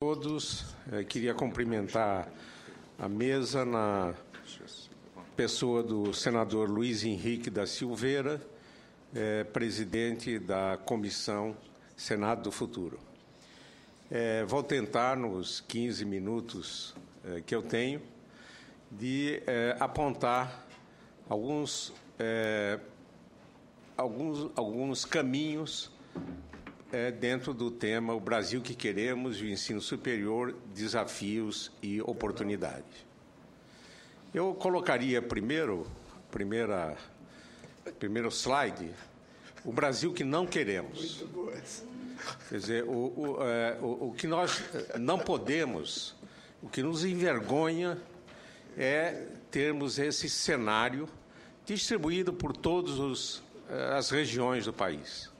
Todos, queria cumprimentar a mesa na pessoa do senador Luiz Henrique da Silveira, presidente da Comissão Senado do Futuro. Vou tentar, nos 15 minutos que eu tenho, de apontar alguns caminhos dentro do tema O Brasil que Queremos e o Ensino Superior, Desafios e Oportunidades. Eu colocaria primeiro slide, o Brasil que não queremos. Quer dizer, o que nós não podemos, o que nos envergonha é termos esse cenário distribuído por todas as regiões do país.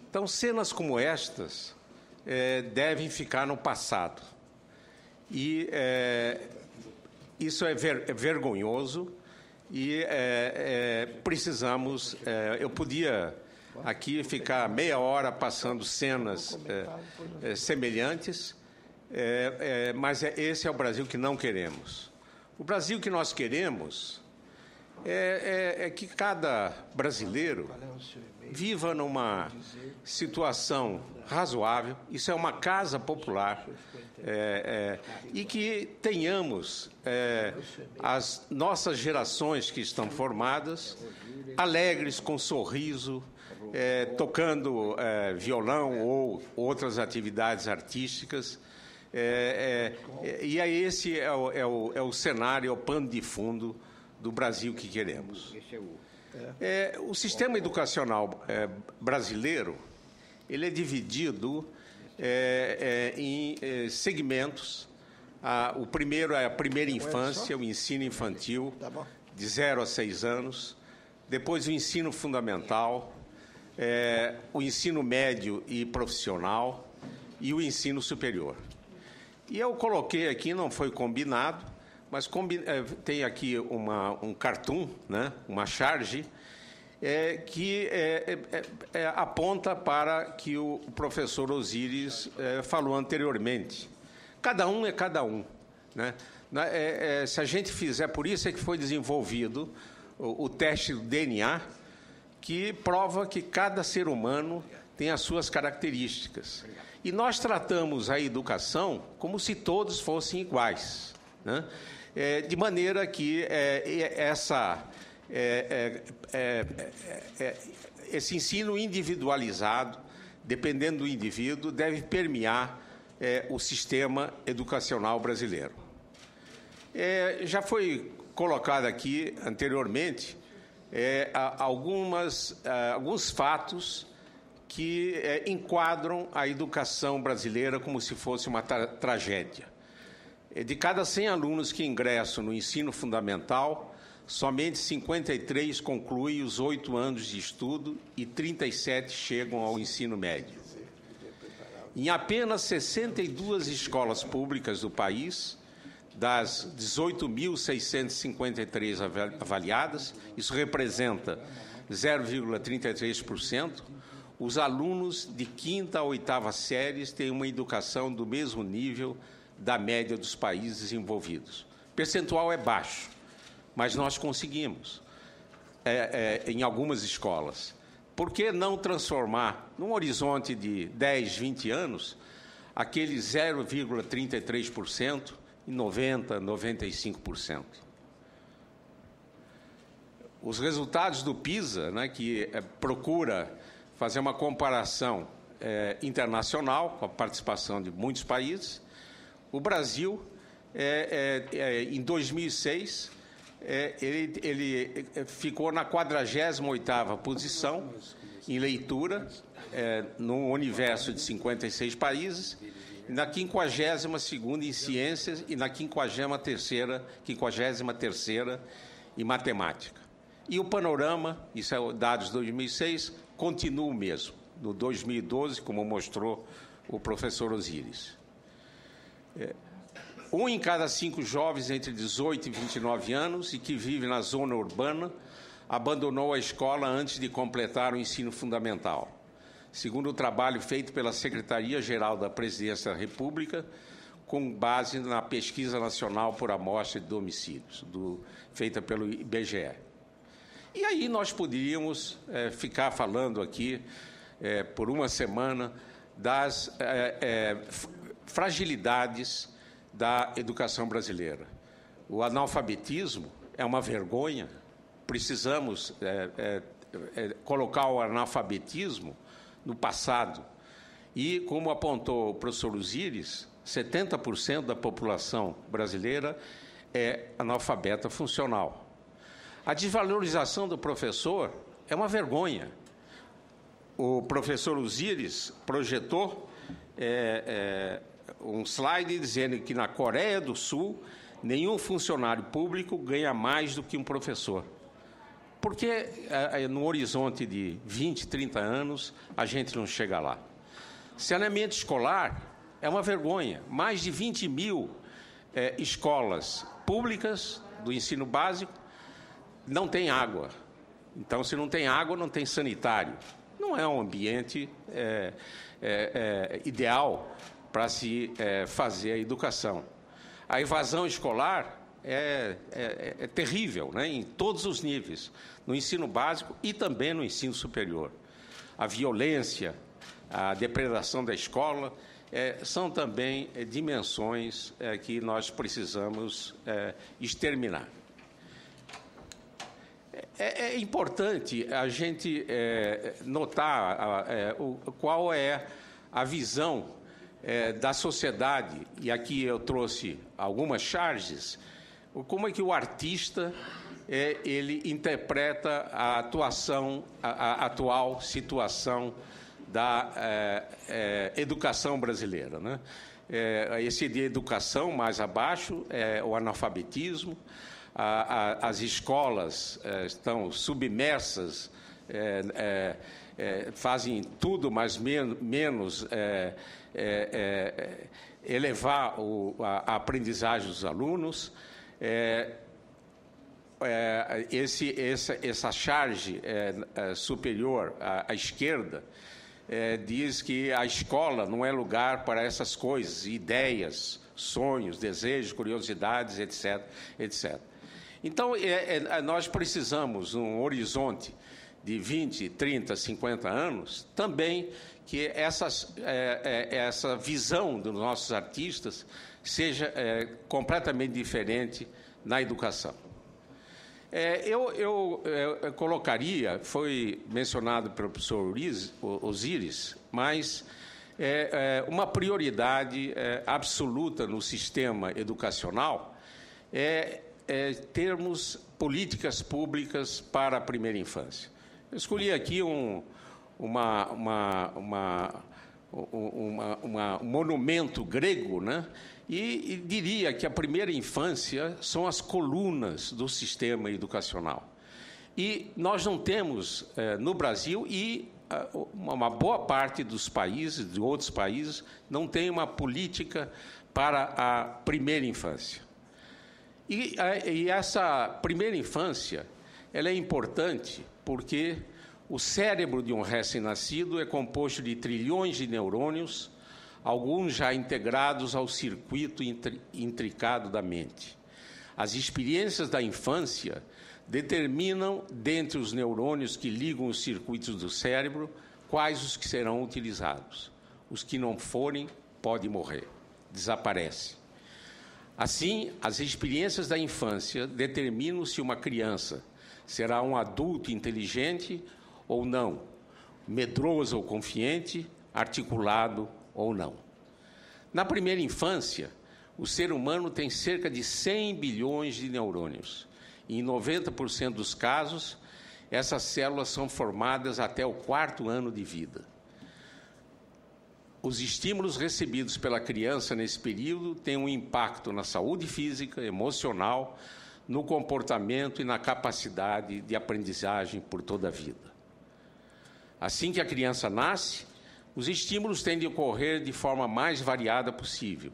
Então, cenas como estas devem ficar no passado. E isso é vergonhoso e precisamos... eu podia aqui ficar meia hora passando cenas semelhantes, mas esse é o Brasil que não queremos. O Brasil que nós queremos é que cada brasileiro viva numa situação razoável, isso é uma casa popular, e que tenhamos as nossas gerações que estão formadas alegres, com sorriso, tocando violão ou outras atividades artísticas, e esse é o cenário, é o pano de fundo do Brasil que queremos. O sistema educacional brasileiro, ele é dividido em segmentos. O primeiro é a primeira infância, o ensino infantil, de 0 a 6 anos. Depois o ensino fundamental, o ensino médio e profissional e o ensino superior. E eu coloquei aqui, não foi combinado, mas tem aqui um cartoon, né, uma charge, que aponta para que o professor Osíris falou anteriormente. Cada um é cada um, né? Se a gente fizer, por isso é que foi desenvolvido o teste do DNA, que prova que cada ser humano tem as suas características. E nós tratamos a educação como se todos fossem iguais, né? De maneira que esse ensino individualizado, dependendo do indivíduo, deve permear o sistema educacional brasileiro. Já foi colocado aqui anteriormente alguns fatos que enquadram a educação brasileira como se fosse uma tragédia. De cada 100 alunos que ingressam no ensino fundamental, somente 53 concluem os 8 anos de estudo e 37 chegam ao ensino médio. Em apenas 62 escolas públicas do país, das 18.653 avaliadas, isso representa 0,33%, os alunos de 5ª a 8ª séries têm uma educação do mesmo nível da média dos países desenvolvidos. O percentual é baixo, mas nós conseguimos em algumas escolas. Por que não transformar, num horizonte de 10, 20 anos, aquele 0,33% em 90%, 95%? Os resultados do PISA, né, que procura fazer uma comparação internacional, com a participação de muitos países, o Brasil, em 2006, ele ficou na 48ª posição em leitura, no universo de 56 países, e na 52ª em ciências e na 53ª em matemática. E o panorama, isso é dados de 2006, continua o mesmo, no 2012, como mostrou o professor Osíris. 1 em cada 5 jovens entre 18 e 29 anos e que vive na zona urbana abandonou a escola antes de completar o ensino fundamental. segundo o trabalho feito pela Secretaria-Geral da Presidência da República, com base na Pesquisa Nacional por Amostra de Domicílios, feita pelo IBGE. E aí nós poderíamos ficar falando aqui por uma semana das fragilidades da educação brasileira. O analfabetismo é uma vergonha. Precisamos colocar o analfabetismo no passado. E, como apontou o professor Osíris, 70% da população brasileira é analfabeta funcional. A desvalorização do professor é uma vergonha. O professor Osíris projetou um slide dizendo que na Coreia do Sul nenhum funcionário público ganha mais do que um professor. Porque no horizonte de 20, 30 anos a gente não chega lá. Saneamento escolar é uma vergonha. Mais de 20 mil escolas públicas do ensino básico não têm água. Então, se não tem água, não tem sanitário. Não é um ambiente ideal para se fazer a educação. A evasão escolar é terrível, né, em todos os níveis, no ensino básico e também no ensino superior. A violência, a depredação da escola são também dimensões que nós precisamos exterminar. É importante a gente notar qual é a visão da sociedade, e aqui eu trouxe algumas charges, como é que o artista ele interpreta a atual situação da educação brasileira, né? Esse de educação mais abaixo é o analfabetismo, as escolas estão submersas, fazem tudo, mas menos elevar a aprendizagem dos alunos. Essa charge superior à esquerda diz que a escola não é lugar para essas coisas, ideias, sonhos, desejos, curiosidades, etc., etc. Então, nós precisamos, num horizonte de 20, 30, 50 anos, também que essa visão dos nossos artistas seja completamente diferente na educação. Eu colocaria, foi mencionado pelo professor Osíris, mas uma prioridade absoluta no sistema educacional termos políticas públicas para a primeira infância. Eu escolhi aqui um monumento grego, né? E diria que a primeira infância são as colunas do sistema educacional. E nós não temos, no Brasil, e uma boa parte dos países, de outros países, não tem uma política para a primeira infância. E essa primeira infância, ela é importante porque o cérebro de um recém-nascido é composto de trilhões de neurônios, alguns já integrados ao circuito intricado da mente. As experiências da infância determinam, dentre os neurônios que ligam os circuitos do cérebro, quais os que serão utilizados. Os que não forem, podem morrer, desaparecem. Assim, as experiências da infância determinam se uma criança será um adulto inteligente ou não, medroso ou confiante, articulado ou não. Na primeira infância, o ser humano tem cerca de 100 bilhões de neurônios. E em 90% dos casos, essas células são formadas até o 4º ano de vida. Os estímulos recebidos pela criança nesse período têm um impacto na saúde física, emocional, no comportamento e na capacidade de aprendizagem por toda a vida. Assim que a criança nasce, os estímulos têm de ocorrer de forma mais variada possível,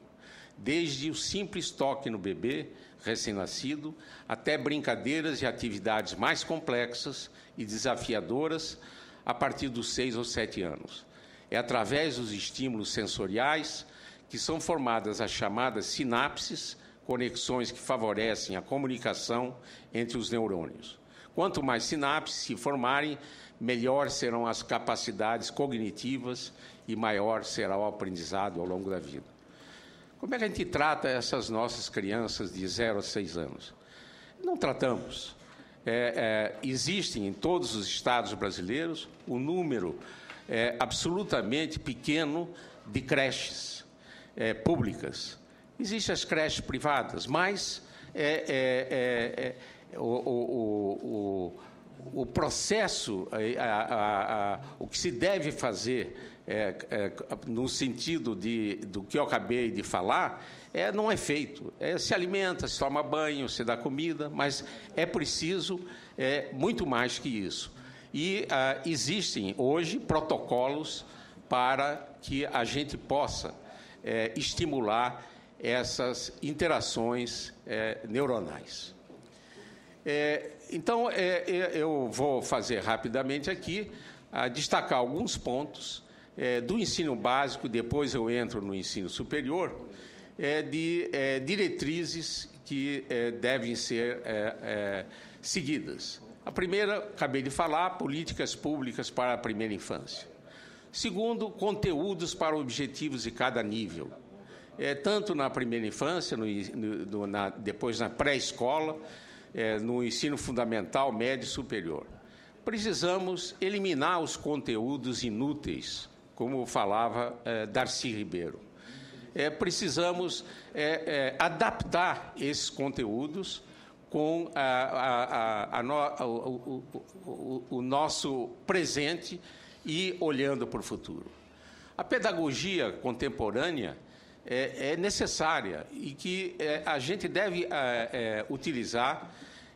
desde o simples toque no bebê recém-nascido até brincadeiras e atividades mais complexas e desafiadoras a partir dos 6 ou 7 anos. É através dos estímulos sensoriais que são formadas as chamadas sinapses, conexões que favorecem a comunicação entre os neurônios. Quanto mais sinapses se formarem, melhor serão as capacidades cognitivas e maior será o aprendizado ao longo da vida. Como é que a gente trata essas nossas crianças de 0 a 6 anos? Não tratamos. Existem em todos os estados brasileiros um número absolutamente pequeno de creches públicas. Existem as creches privadas, mas o processo, o que se deve fazer no sentido do que eu acabei de falar, não é feito. Se alimenta, se toma banho, se dá comida, mas é preciso muito mais que isso. E existem hoje protocolos para que a gente possa estimular essas interações neuronais. Então, eu vou fazer rapidamente aqui, destacar alguns pontos do ensino básico, depois eu entro no ensino superior, de diretrizes que devem ser seguidas. A primeira, acabei de falar, políticas públicas para a primeira infância. Segundo, conteúdos para objetivos de cada nível. Tanto na primeira infância, depois na pré-escola, no ensino fundamental, médio e superior. Precisamos eliminar os conteúdos inúteis, como falava Darcy Ribeiro. Precisamos adaptar esses conteúdos com o nosso presente e olhando para o futuro. A pedagogia contemporânea é necessária e que a gente deve utilizar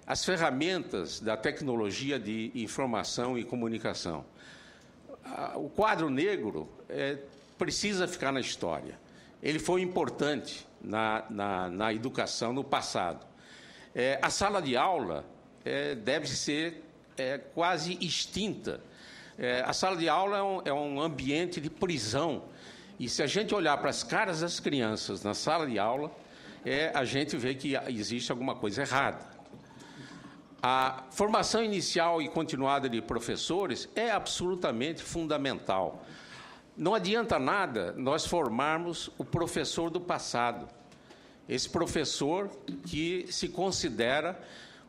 as ferramentas da tecnologia de informação e comunicação. O quadro negro precisa ficar na história. Ele foi importante na educação no passado. A sala de aula deve ser quase extinta. A sala de aula é um ambiente de prisão. E se a gente olhar para as caras das crianças na sala de aula, a gente vê que existe alguma coisa errada. A formação inicial e continuada de professores é absolutamente fundamental. Não adianta nada nós formarmos o professor do passado. Esse professor que se considera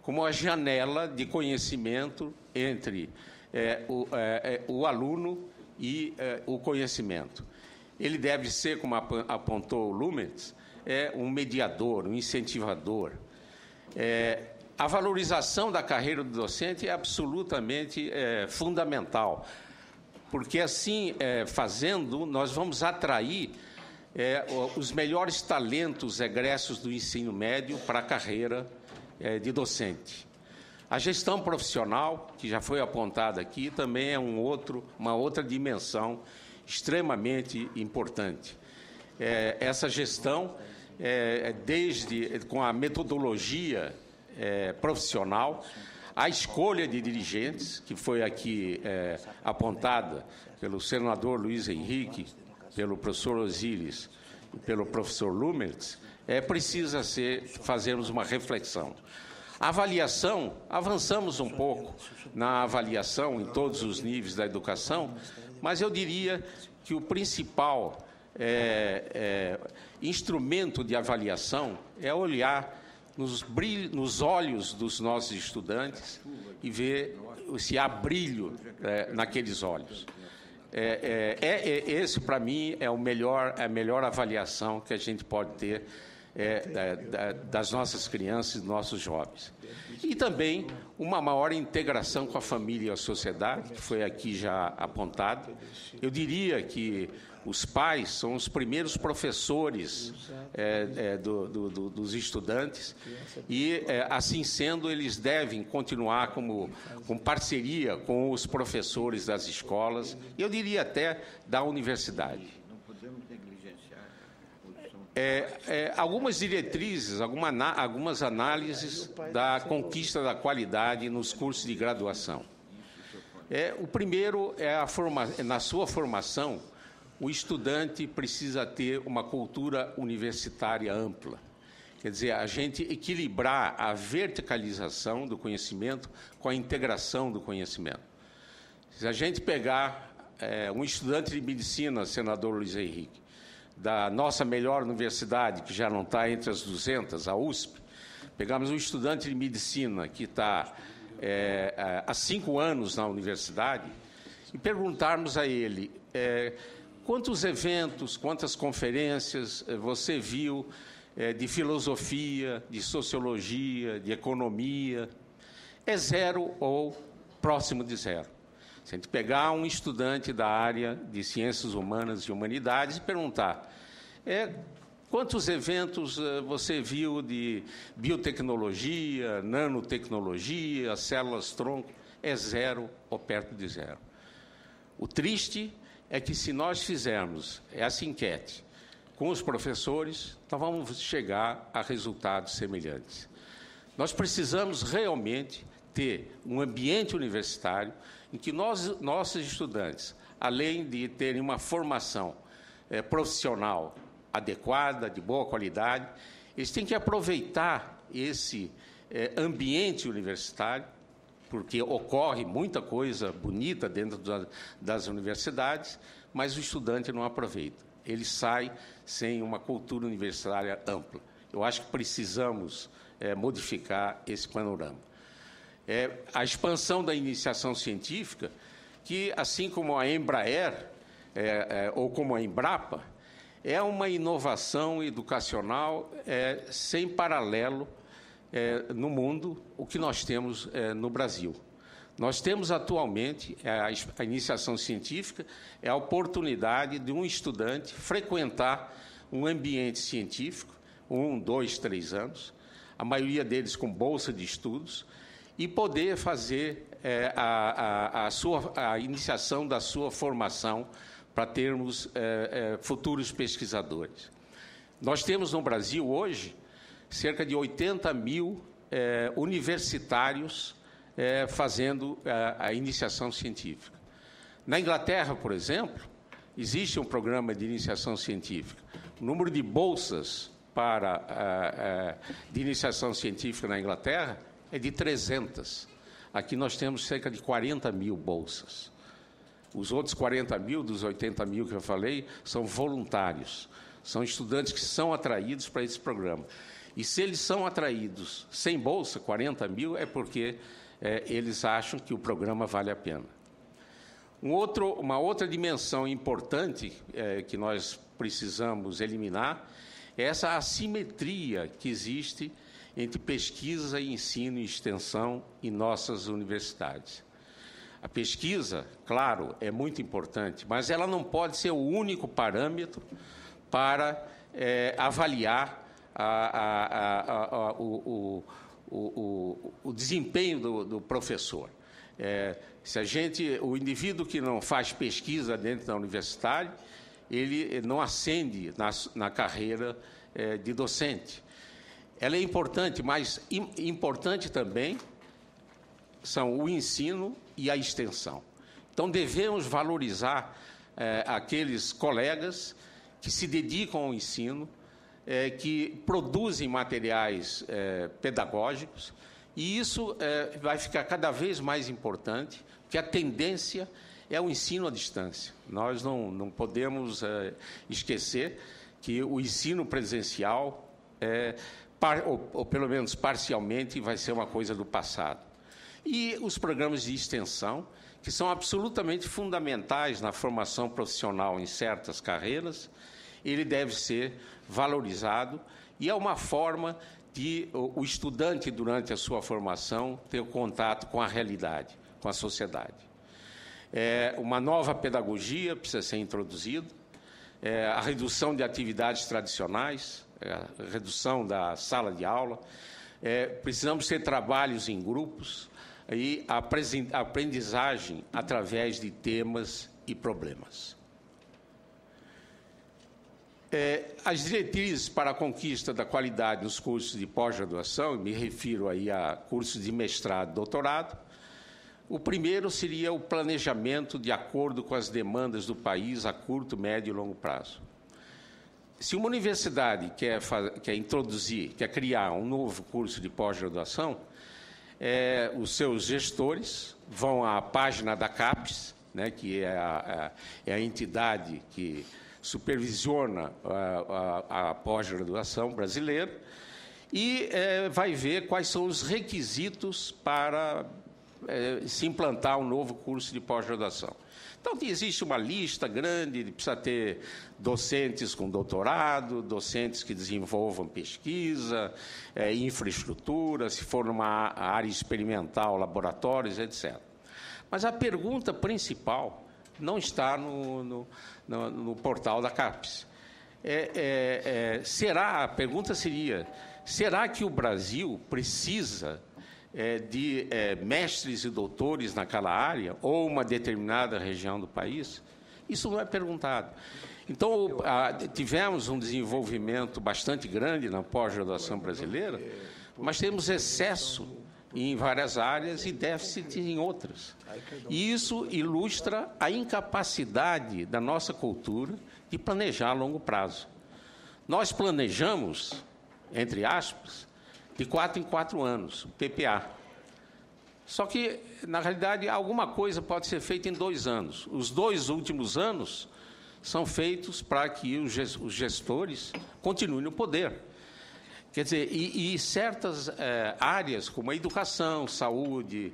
como a janela de conhecimento entre o aluno e o conhecimento. Ele deve ser, como apontou o Lumetz, um mediador, um incentivador. A valorização da carreira do docente é absolutamente fundamental, porque assim, fazendo, nós vamos atrair os melhores talentos egressos do ensino médio para a carreira de docente. A gestão profissional, que já foi apontada aqui, também é uma outra dimensão extremamente importante. Essa gestão, com a metodologia profissional, a escolha de dirigentes, que foi aqui apontada pelo senador Luiz Henrique, pelo professor Osíris e pelo professor Lumetz, precisa fazermos uma reflexão. A avaliação, avançamos um pouco na avaliação em todos os níveis da educação, mas eu diria que o principal instrumento de avaliação é olhar nos olhos dos nossos estudantes e ver se há brilho naqueles olhos. Esse, para mim, é a melhor avaliação que a gente pode ter das nossas crianças e dos nossos jovens. E também uma maior integração com a família e a sociedade, que foi aqui já apontado. Eu diria que os pais são os primeiros professores dos estudantes e, assim sendo, eles devem continuar com parceria com os professores das escolas, e eu diria até da universidade. Algumas diretrizes, algumas análises da conquista da qualidade nos cursos de graduação. O primeiro na sua formação, o estudante precisa ter uma cultura universitária ampla. Quer dizer, a gente equilibrar a verticalização do conhecimento com a integração do conhecimento. Se a gente pegar um estudante de medicina, senador Luiz Henrique, da nossa melhor universidade, que já não está entre as 200, a USP, pegamos um estudante de medicina que está há 5 anos na universidade e perguntarmos a ele quantos eventos, quantas conferências você viu de filosofia, de sociologia, de economia, é 0 ou próximo de 0. Se a gente pegar um estudante da área de ciências humanas e humanidades e perguntar quantos eventos você viu de biotecnologia, nanotecnologia, células-tronco, é 0 ou perto de 0. O triste é que, se nós fizermos essa enquete com os professores, nós vamos chegar a resultados semelhantes. Nós precisamos realmente ter um ambiente universitário em que nossos estudantes, além de terem uma formação profissional adequada, de boa qualidade, eles têm que aproveitar esse ambiente universitário, porque ocorre muita coisa bonita dentro das universidades, mas o estudante não aproveita. Ele sai sem uma cultura universitária ampla. Eu acho que precisamos modificar esse panorama. A expansão da iniciação científica, que, assim como a Embraer, ou como a Embrapa, é uma inovação educacional sem paralelo no mundo, o que nós temos no Brasil. Nós temos atualmente a iniciação científica, é a oportunidade de um estudante frequentar um ambiente científico, 1, 2, 3 anos, a maioria deles com bolsa de estudos, e poder fazer a iniciação da sua formação para termos futuros pesquisadores. Nós temos no Brasil hoje cerca de 80 mil universitários fazendo a iniciação científica. Na Inglaterra, por exemplo, existe um programa de iniciação científica. O número de bolsas de iniciação científica na Inglaterra é de 300. Aqui nós temos cerca de 40 mil bolsas. Os outros 40 mil, dos 80 mil que eu falei, são voluntários. São estudantes que são atraídos para esse programa. E se eles são atraídos sem bolsa, 40 mil, é porque eles acham que o programa vale a pena. Uma outra dimensão importante que nós precisamos eliminar é essa assimetria que existe entre pesquisa e ensino e extensão em nossas universidades. A pesquisa, claro, é muito importante, mas ela não pode ser o único parâmetro para avaliar o desempenho do professor. O indivíduo que não faz pesquisa dentro da universidade, ele não ascende na carreira de docente. Ela é importante, mas importante também são o ensino e a extensão. Então, devemos valorizar aqueles colegas que se dedicam ao ensino, que produzem materiais pedagógicos, e isso vai ficar cada vez mais importante, porque a tendência é o ensino à distância. Nós não podemos esquecer que o ensino presencial, ou pelo menos parcialmente, vai ser uma coisa do passado. E os programas de extensão, que são absolutamente fundamentais na formação profissional em certas carreiras, ele deve ser valorizado, e é uma forma de o estudante, durante a sua formação, ter contato com a realidade, com a sociedade. Uma nova pedagogia precisa ser introduzida, a redução de atividades tradicionais, a redução da sala de aula, precisamos ter trabalhos em grupos e a aprendizagem através de temas e problemas. As diretrizes para a conquista da qualidade nos cursos de pós-graduação, me refiro aí a cursos de mestrado e doutorado, O primeiro seria o planejamento de acordo com as demandas do país a curto, médio e longo prazo. Se uma universidade quer introduzir, quer criar um novo curso de pós-graduação, os seus gestores vão à página da CAPES, né, que é a entidade que supervisiona a pós-graduação brasileira, e vai ver quais são os requisitos para se implantar um novo curso de pós-graduação. Então, existe uma lista grande, precisa ter docentes com doutorado, docentes que desenvolvam pesquisa, infraestrutura, se for numa área experimental, laboratórios, etc. Mas a pergunta principal não está no portal da CAPES. A pergunta seria, será que o Brasil precisa de mestres e doutores naquela área ou uma determinada região do país? Isso não é perguntado. Então, tivemos um desenvolvimento bastante grande na pós-graduação brasileira, mas temos excesso em várias áreas e déficit em outras. E isso ilustra a incapacidade da nossa cultura de planejar a longo prazo. Nós planejamos, entre aspas, de 4 em 4 anos, o PPA. Só que, na realidade, alguma coisa pode ser feita em 2 anos. Os 2 últimos anos são feitos para que os gestores continuem no poder. Quer dizer, e certas áreas, como a educação, saúde,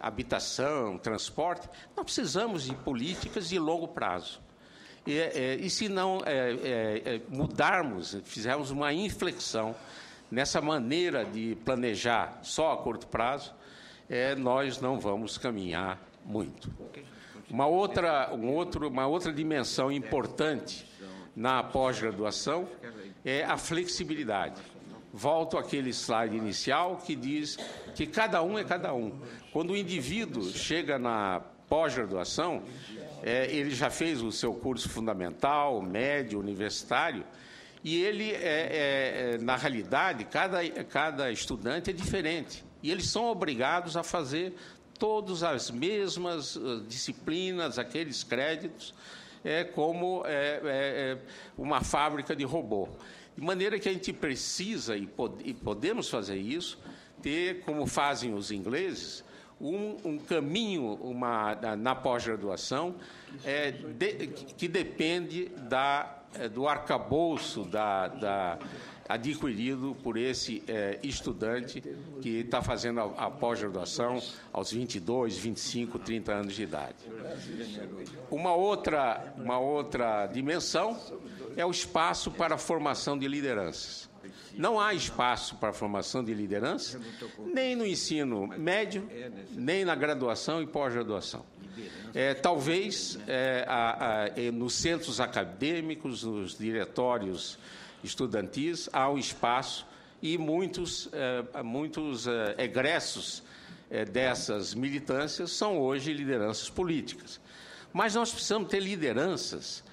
habitação, transporte, nós precisamos de políticas de longo prazo. E se não mudarmos, fizermos uma inflexão nessa maneira de planejar só a curto prazo, nós não vamos caminhar muito. Uma outra dimensão importante na pós-graduação é a flexibilidade. Volto àquele slide inicial que diz que cada um é cada um. Quando o indivíduo chega na pós-graduação, ele já fez o seu curso fundamental, médio, universitário, e ele, na realidade, cada estudante é diferente. E eles são obrigados a fazer todas as mesmas disciplinas, aqueles créditos, como uma fábrica de robô. De maneira que a gente precisa, e podemos fazer isso, ter, como fazem os ingleses, um caminho na pós-graduação que depende do arcabouço adquirido por esse estudante que está fazendo a pós-graduação aos 22, 25, 30 anos de idade. Uma outra dimensão é o espaço para a formação de lideranças. Não há espaço para a formação de liderança, nem no ensino médio, nem na graduação e pós-graduação. Talvez nos centros acadêmicos, nos diretórios estudantis, há um espaço e muitos egressos dessas militâncias são hoje lideranças políticas. Mas nós precisamos ter lideranças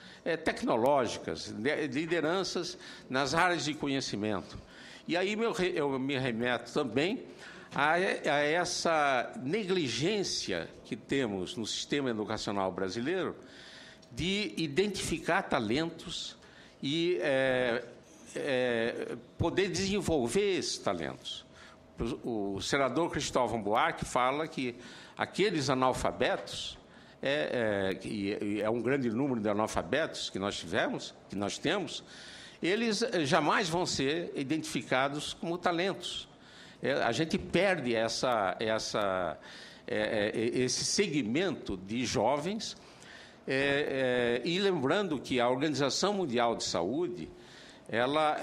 tecnológicas, lideranças nas áreas de conhecimento. E aí eu me remeto também a essa negligência que temos no sistema educacional brasileiro de identificar talentos e poder desenvolver esses talentos. O senador Cristóvão Buarque fala que aqueles analfabetos, é um grande número de analfabetos que nós temos, eles jamais vão ser identificados como talentos. A gente perde esse segmento de jovens, e lembrando que a Organização Mundial de Saúde, ela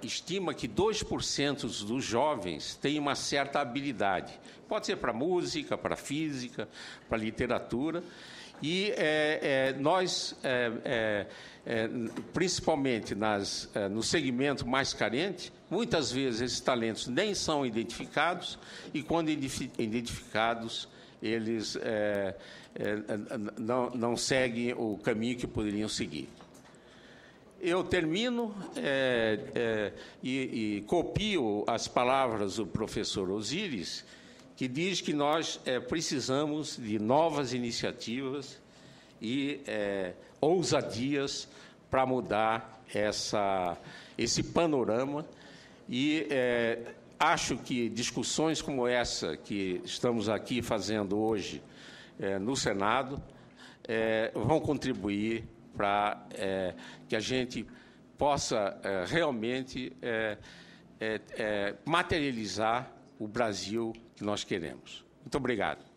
estima que 2% dos jovens têm uma certa habilidade. Pode ser para música, para física, para literatura. E nós, principalmente no segmento mais carente, muitas vezes esses talentos nem são identificados e, quando identificados, eles não seguem o caminho que poderiam seguir. Eu termino e copio as palavras do professor Osíris, que diz que nós precisamos de novas iniciativas e ousadias para mudar esse panorama. E acho que discussões como essa que estamos aqui fazendo hoje no Senado vão contribuir para que a gente possa realmente materializar o Brasil que nós queremos. Muito obrigado.